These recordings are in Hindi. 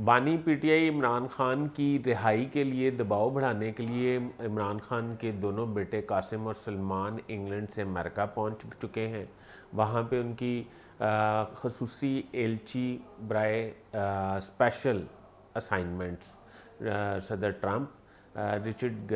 बानी पीटीआई इमरान खान की रिहाई के लिए दबाव बढ़ाने के लिए इमरान खान के दोनों बेटे कासिम और सलमान इंग्लैंड से अमेरिका पहुंच चुके हैं। वहां पे उनकी खसूसी एलची बराए स्पेशल असाइनमेंट्स सदर ट्रंप रिचर्ड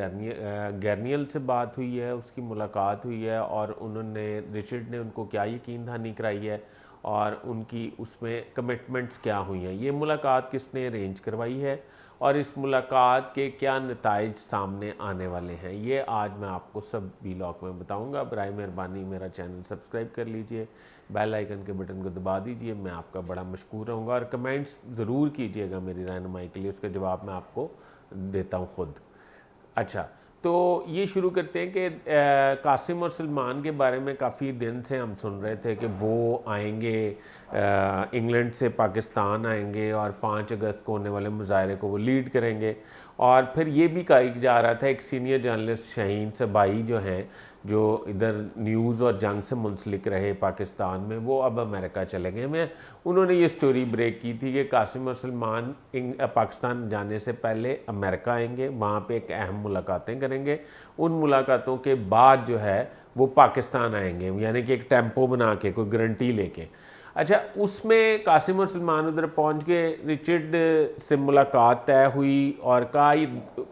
गर्नियल से बात हुई है, उसकी मुलाकात हुई है और उन्होंने रिचर्ड ने उनको क्या यकीन दहानी कराई है और उनकी उसमें कमिटमेंट्स क्या हुई हैं, ये मुलाकात किसने अरेंज करवाई है और इस मुलाकात के क्या नताइज सामने आने वाले हैं, ये आज मैं आपको सब व्लॉग में बताऊंगा। बराए मेहरबानी मेरा चैनल सब्सक्राइब कर लीजिए, बेल आइकन के बटन को दबा दीजिए, मैं आपका बड़ा मशकूर रहूँगा और कमेंट्स ज़रूर कीजिएगा मेरी रहनुमाई के लिए, उसका जवाब मैं आपको देता हूँ खुद। अच्छा, तो ये शुरू करते हैं कि कासिम और सलमान के बारे में काफ़ी दिन से हम सुन रहे थे कि वो आएंगे, इंग्लैंड से पाकिस्तान आएंगे और 5 अगस्त को होने वाले मुजाहरे को वो लीड करेंगे। और फिर ये भी कहा जा रहा था एक सीनियर जर्नलिस्ट शाहीन सबाई जो हैं, जो इधर न्यूज़ और जंग से मुंसलिक रहे पाकिस्तान में, वो अब अमेरिका चले गए। मैं उन्होंने ये स्टोरी ब्रेक की थी कि कासिम और सलमान पाकिस्तान जाने से पहले अमेरिका आएंगे, वहाँ पे एक अहम मुलाकातें करेंगे, उन मुलाकातों के बाद जो है वो पाकिस्तान आएंगे, यानी कि एक टेम्पो बना के कोई गारंटी लेके। अच्छा, उसमें कासिम और सलमान उधर पहुंच के रिचर्ड से मुलाकात तय हुई और कई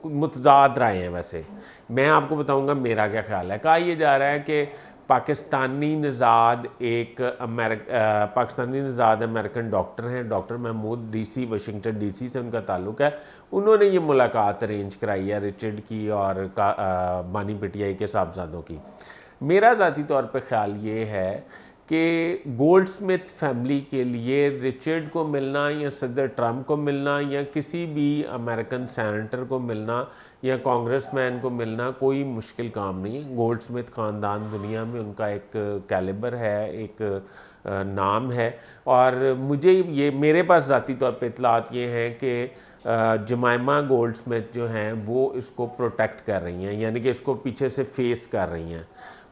मुतजाद राय हैं। वैसे मैं आपको बताऊंगा मेरा क्या ख्याल है। कहा यह जा रहा है कि पाकिस्तानी नज़ाद अमेरिकन डॉक्टर हैं, doctor Mahmood DC, Washington DC से उनका ताल्लुक़ है। उन्होंने ये मुलाकात अरेंज कराई है रिचर्ड की और बानी पीटीआई के साहबजादों की। मेरा ज़ाती तौर पे ख्याल ये है कि गोल्डस्मिथ फैमिली के लिए रिचर्ड को मिलना या सदर ट्रंप को मिलना या किसी भी अमेरिकन सेनेटर को मिलना या कांग्रेसमैन को मिलना कोई मुश्किल काम नहीं है। गोल्डस्मिथ ख़ानदान दुनिया में उनका एक कैलिबर है, एक नाम है। और मुझे ये मेरे पास ज़ाती तौर पे इतलात ये हैं कि जमाइमा गोल्डस्मिथ जो हैं वो इसको प्रोटेक्ट कर रही हैं, यानी कि इसको पीछे से फेस कर रही हैं,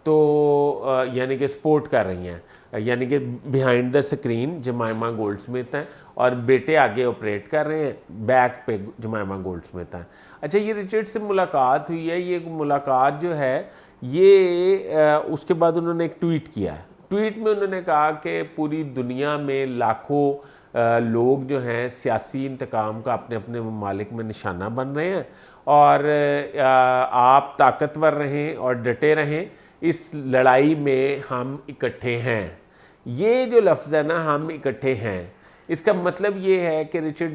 तो यानी कि सपोर्ट कर रही हैं, यानी कि बिहाइंड द स्क्रीन जमाइमा गोल्डस्मिथ हैं और बेटे आगे ऑपरेट कर रहे हैं, बैक पे जमाइमा गोल्डस्मिथ हैं। अच्छा, ये रिचर्ड से मुलाकात हुई है, ये मुलाकात जो है ये उसके बाद उन्होंने एक ट्वीट किया है। ट्वीट में उन्होंने कहा कि पूरी दुनिया में लाखों लोग जो हैं सियासी इंतकाम का अपने अपने ममालिक में निशाना बन रहे हैं और आप ताकतवर रहें और डटे रहें, इस लड़ाई में हम इकट्ठे हैं। ये जो लफ्ज़ है ना, हम इकट्ठे हैं, इसका मतलब ये है कि रिचर्ड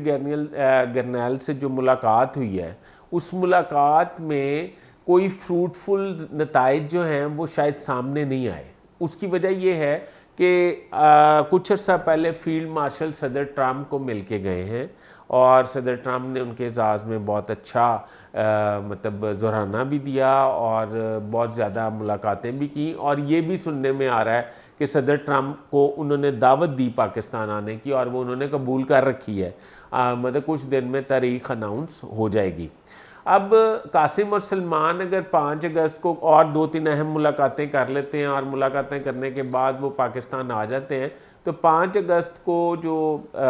गर्नैल से जो मुलाकात हुई है उस मुलाकात में कोई फ्रूटफुल नताइज जो हैं वो शायद सामने नहीं आए। उसकी वजह ये है कि कुछ अर्सा पहले फील्ड मार्शल सदर ट्रंप को मिल के गए हैं और सदर ट्रंप ने उनके एजाज़ में बहुत अच्छा मतलब ज़ोराना भी दिया और बहुत ज़्यादा मुलाकातें भी की। और ये भी सुनने में आ रहा है कि सदर ट्रंप को उन्होंने दावत दी पाकिस्तान आने की और वो उन्होंने कबूल कर रखी है। मतलब कुछ दिन में तारीख अनाउंस हो जाएगी। अब कासिम और सलमान अगर 5 अगस्त को और 2-3 अहम मुलाकातें कर लेते हैं और मुलाकातें करने के बाद वो पाकिस्तान आ जाते हैं, तो 5 अगस्त को जो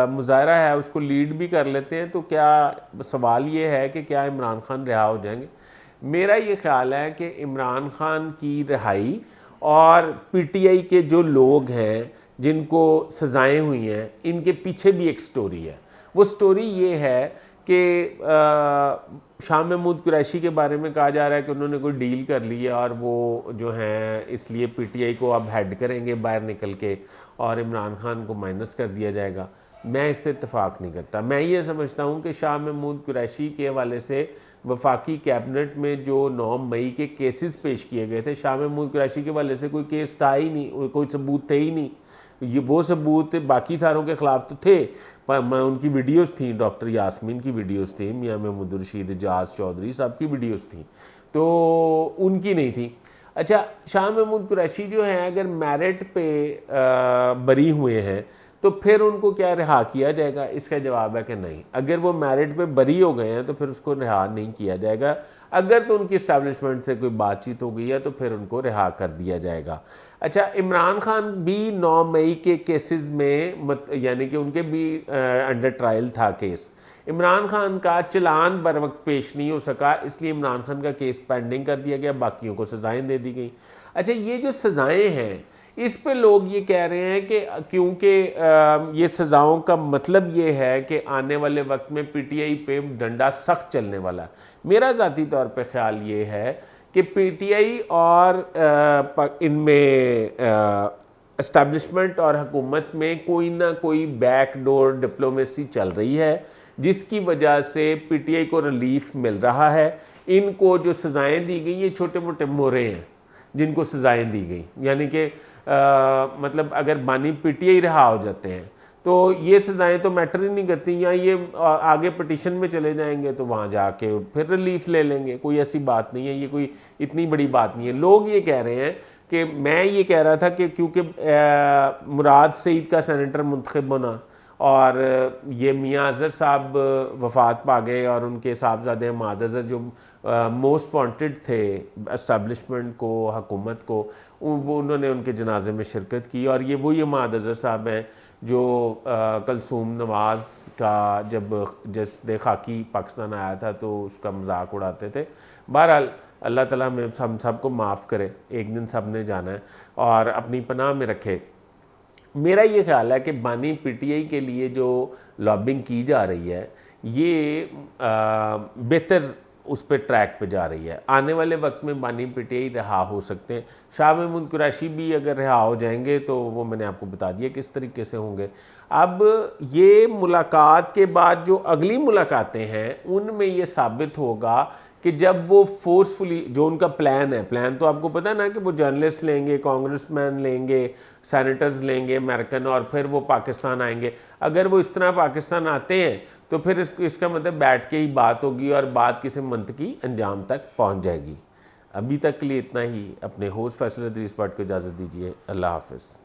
मुजाहरा है उसको लीड भी कर लेते हैं, तो क्या सवाल ये है कि क्या इमरान खान रिहा हो जाएंगे। मेरा ये ख्याल है कि इमरान खान की रिहाई और पीटीआई के जो लोग हैं जिनको सज़ाएँ हुई हैं, इनके पीछे भी एक स्टोरी है। वो स्टोरी ये है कि शाह महमूद कुरैशी के बारे में कहा जा रहा है कि उन्होंने कोई डील कर ली है और वो जो हैं इसलिए पीटीआई को अब हेड करेंगे बाहर निकल के और इमरान खान को माइनस कर दिया जाएगा। मैं इससे इत्तेफाक नहीं करता। मैं ये समझता हूँ कि शाह महमूद कुरैशी के हवाले से वफाकी कैबिनेट में जो 9 मई के केसेस पेश किए गए थे, शाह महमूद कुरैशी के हवाले से कोई केस था ही नहीं, कोई सबूत थे ही नहीं। ये वो सबूत बाकी सारों के ख़िलाफ़ तो थे, पर मैं उनकी वीडियोस थी, डॉक्टर यास्मीन की वीडियोस थी, मियां महमूद रशीद, एजाज चौधरी साहब की वीडियोस थी, तो उनकी नहीं थी। अच्छा, शाह महमूद कुरैशी जो हैं अगर मेरिट पे बरी हुए हैं तो फिर उनको क्या रिहा किया जाएगा? इसका जवाब है कि नहीं। अगर वो मेरिट पे बरी हो गए हैं तो फिर उसको रिहा नहीं किया जाएगा। अगर तो उनकी इस्टेब्लिशमेंट से कोई बातचीत हो गई है तो फिर उनको रिहा कर दिया जाएगा। अच्छा, इमरान खान भी 9 मई के केसेस में यानी कि उनके भी अंडर ट्रायल था केस, इमरान खान का चलान बर वक्त पेश नहीं हो सका, इसलिए इमरान खान का केस पेंडिंग कर दिया गया, बाकियों को सज़ाएं दे दी गई। अच्छा, ये जो सज़ाएं हैं इस पे लोग ये कह रहे हैं कि क्योंकि ये सज़ाओं का मतलब ये है कि आने वाले वक्त में पीटीआई पे डंडा सख्त चलने वाला है। मेरा ज़ाती तौर पे ख्याल ये है कि पीटीआई और इनमें इस्टेब्लिशमेंट और हुकूमत में कोई ना कोई बैकडोर डिप्लोमेसी चल रही है, जिसकी वजह से पीटीआई को रिलीफ मिल रहा है। इनको जो सज़ाएं दी गई ये छोटे मोटे मोरे हैं जिनको सज़ाएं दी गई, यानी कि मतलब अगर बानी पीटीआई रहा हो जाते हैं तो ये सज़ाएं तो मैटर ही नहीं करती, या ये आगे पिटीशन में चले जाएंगे तो वहाँ जाके फिर रिलीफ ले लेंगे। कोई ऐसी बात नहीं है, ये कोई इतनी बड़ी बात नहीं है। लोग ये कह रहे हैं कि मैं ये कह रहा था कि क्योंकि मुराद सईद का सेनेटर मुंतखब होना और ये मियाँ अज़हर साहब वफ़ात पा गए और उनके साहबजादे हमाद अज़हर जो मोस्ट वांटेड थे एस्टेब्लिशमेंट को, हुकूमत को, वो उन्होंने उनके जनाजे में शिरकत की। और ये वही हमाद अज़हर साहब हैं जो कलसूम नवाज़ का जब जस्दे खाकी पाकिस्तान आया था तो उसका मजाक उड़ाते थे। बहरहाल अल्लाह ताला में हम सबको माफ़ करे, एक दिन सब ने जाना है और अपनी पनाह में रखे। मेरा ये ख्याल है कि बानी पीटीआई के लिए जो लॉबिंग की जा रही है ये बेहतर उस पर ट्रैक पे जा रही है। आने वाले वक्त में बानी पीटीआई रहा हो सकते हैं। शाह महमूद कुरैशी भी अगर रहा हो जाएंगे तो वो मैंने आपको बता दिया किस तरीके से होंगे। अब ये मुलाकात के बाद जो अगली मुलाकातें हैं उनमें ये साबित होगा कि जब वो फोर्सफुली, जो उनका प्लान है, प्लान तो आपको पता है ना कि वो जर्नलिस्ट लेंगे, कांग्रेसमैन लेंगे, सेनेटर्स लेंगे अमेरिकन, और फिर वो पाकिस्तान आएंगे। अगर वो इस तरह पाकिस्तान आते हैं तो फिर इसका मतलब बैठ के ही बात होगी और बात किसी मंतकी अंजाम तक पहुंच जाएगी। अभी तक के लिए इतना ही। अपने होस्ट फैसल इद्रीस भट्ट को इजाज़त दीजिए। अल्लाह हाफ़िज़।